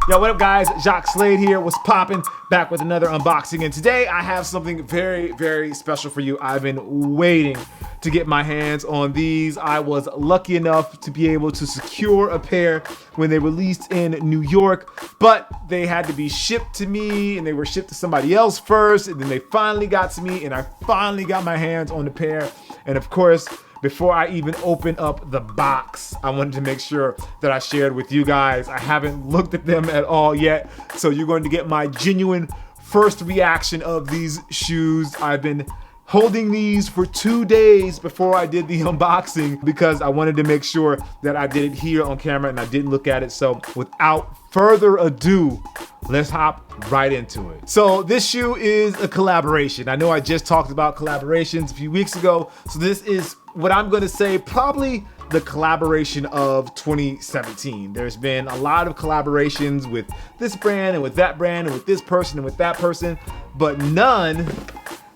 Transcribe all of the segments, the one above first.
Yo, what up guys? Jacques Slade here. What's poppin'? Back with another unboxing, and today I have something very, very special for you. I've been waiting to get my hands on these. I was lucky enough to be able to secure a pair when they released in New York, but they had to be shipped to me, and they were shipped to somebody else first, and then they finally got to me, and I finally got my hands on the pair. And of course, before I even open up the box, I wanted to make sure that I shared with you guys. I haven't looked at them at all yet, so you're going to get my genuine first reaction of these shoes. I've been holding these for 2 days before I did the unboxing because I wanted to make sure that I did it here on camera and I didn't look at it. So without further ado, let's hop right into it. So this shoe is a collaboration. I know I just talked about collaborations a few weeks ago. So this is what I'm gonna say, probably the collaboration of 2017. There's been a lot of collaborations with this brand and with that brand and with this person and with that person, but none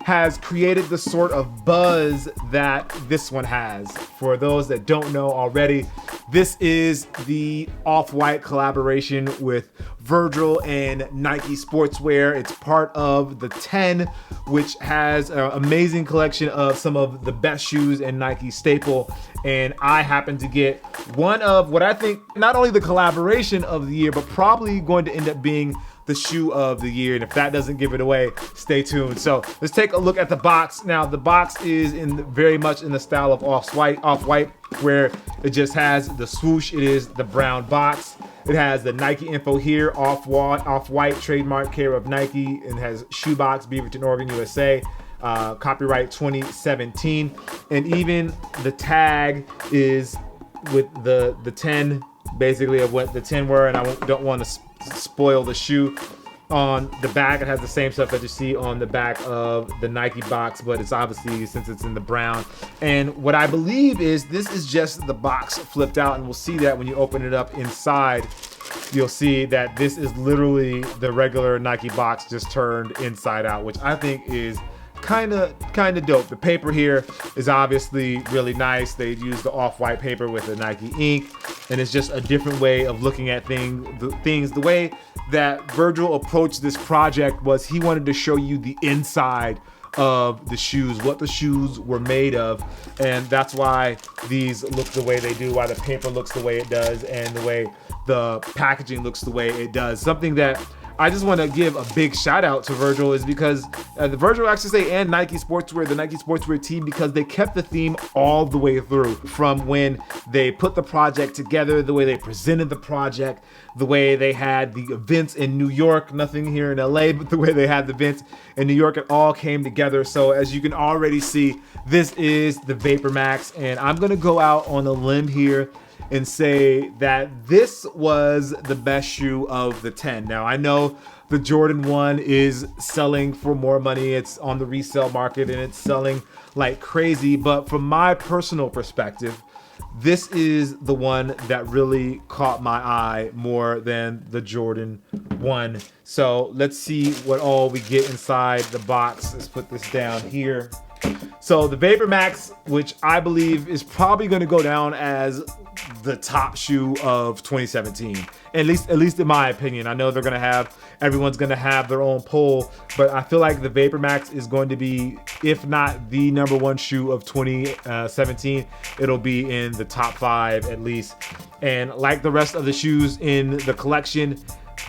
has created the sort of buzz that this one has. For those that don't know already, this is the Off-White collaboration with Virgil and Nike Sportswear. It's part of the 10, which has an amazing collection of some of the best shoes in Nike staple. And I happen to get one of what I think not only the collaboration of the year, but probably going to end up being the shoe of the year. And if that doesn't give it away, stay tuned. So let's take a look at the box. Now the box is very much in the style of Off-White, where it just has the swoosh. It is the brown box. It has the Nike info here, Off-White trademark care of Nike, and has shoebox, Beaverton, Oregon, USA. Copyright 2017. And even the tag is with the 10, basically, of what the 10 were, and I don't want to spoil the shoe. On the back, it has the same stuff that you see on the back of the Nike box, but it's obviously, since it's in the brown. And what I believe is this is just the box flipped out, and we'll see that when you open it up inside. You'll see that this is literally the regular Nike box just turned inside out, which I think is kind of dope. The paper here is obviously really nice. They use the Off-White paper with the Nike ink, and it's just a different way of looking at things. The way that Virgil approached this project was he wanted to show you the inside of the shoes, what the shoes were made of, and that's why these look the way they do, why the paper looks the way it does, and the way the packaging looks the way it does. Something that I just want to give a big shout out to Virgil is because the Virgil actually and Nike Sportswear, the Nike Sportswear team, because they kept the theme all the way through, from when they put the project together, the way they presented the project, the way they had the events in New York, nothing here in LA, but the way they had the events in New York, it all came together. So as you can already see, this is the Vapor Max, and I'm gonna go out on a limb here and say that this was the best shoe of the 10. Now, I know the Jordan 1 is selling for more money. It's on the resale market and it's selling like crazy. But from my personal perspective, this is the one that really caught my eye more than the Jordan 1. So let's see what all we get inside the box. Let's put this down here. So the Vapor Max, which I believe is probably going to go down as the top shoe of 2017, at least in my opinion. I know everyone's going to have their own poll, but I feel like the Vapor Max is going to be, if not the #1 shoe of 2017, it'll be in the top 5 at least. And like the rest of the shoes in the collection,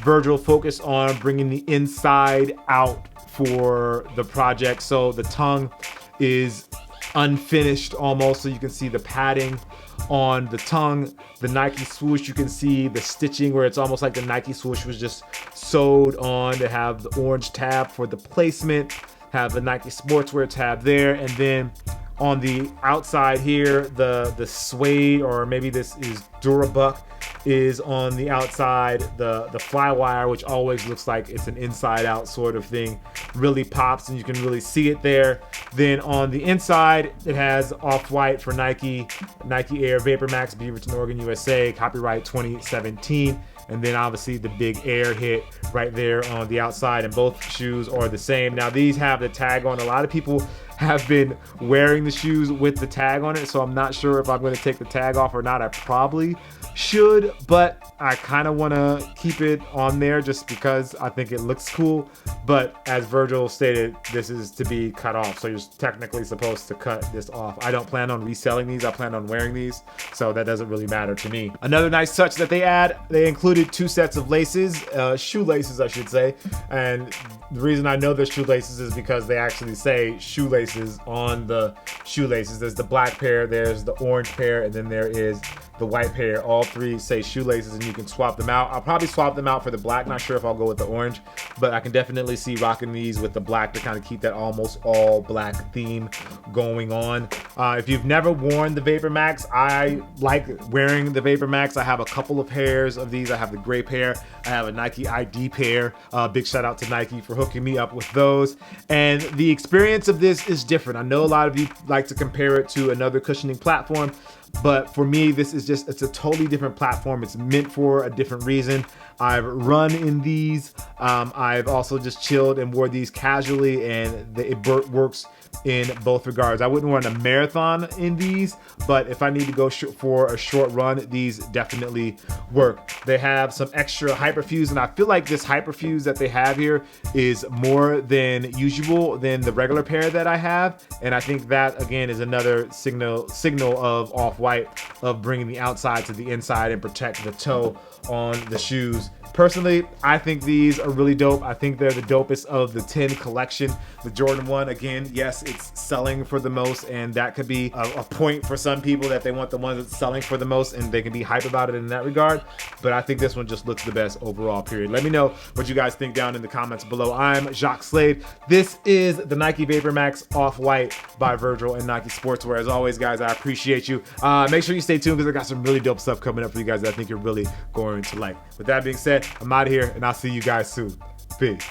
Virgil focused on bringing the inside out for the project. So the tongue is unfinished almost, so you can see the padding on the tongue. The Nike swoosh, you can see the stitching where it's almost like the Nike swoosh was just sewed on to have the orange tab for the placement, have the Nike Sportswear tab there, and then on the outside here, the suede, or maybe this is Durabuck, is on the outside. The Flywire, which always looks like it's an inside out sort of thing, really pops and you can really see it there. Then on the inside, it has Off-White for Nike Air Vapor Max, Beaverton, Oregon, USA, copyright 2017. And then obviously the big Air hit right there on the outside, and both shoes are the same. Now these have the tag on. A lot of people have been wearing the shoes with the tag on it, so I'm not sure if I'm going to take the tag off or not. I probably should, but I kind of want to keep it on there just because I think it looks cool. But as Virgil stated, this is to be cut off, so you're technically supposed to cut this off. I don't plan on reselling these. I plan on wearing these, so that doesn't really matter to me. Another nice touch that they included 2 sets of laces, shoelaces I should say, and the reason I know they're shoelaces is because they actually say shoelaces on the shoelaces. There's the black pair, there's the orange pair, and then there is the white pair. All 3 say shoelaces, and you can swap them out. I'll probably swap them out for the black. Not sure if I'll go with the orange, but I can definitely see rocking these with the black to kind of keep that almost all black theme going on. If you've never worn the Vapor Max, I like wearing the Vapor Max. I have a couple of pairs of these. I have the gray pair. I have a Nike ID pair. Big shout out to Nike for hooking me up with those. And the experience of this is different. I know a lot of you like to compare it to another cushioning platform, but for me, this is just, it's a totally different platform. It's meant for a different reason. I've run in these. I've also just chilled and wore these casually, and it works in both regards. I wouldn't run a marathon in these, but if I need to go for a short run, these definitely work. They have some extra hyperfuse, and I feel like this hyperfuse that they have here is more than usual than the regular pair that I have, and I think that again is another signal of Off-White of bringing the outside to the inside and protect the toe on the shoes. Personally, I think these are really dope. I think they're the dopest of the 10 collection. The Jordan 1, again, yes, it's selling for the most, and that could be a point for some people that they want the ones that's selling for the most, and they can be hype about it in that regard. But I think this one just looks the best overall, period. Let me know what you guys think down in the comments below. I'm Jacques Slade. This is the Nike Vapor Max Off-White by Virgil and Nike Sportswear. As always, guys, I appreciate you. Make sure you stay tuned because I got some really dope stuff coming up for you guys that I think you're really going to like. With that being said, I'm out of here, and I'll see you guys soon. Peace.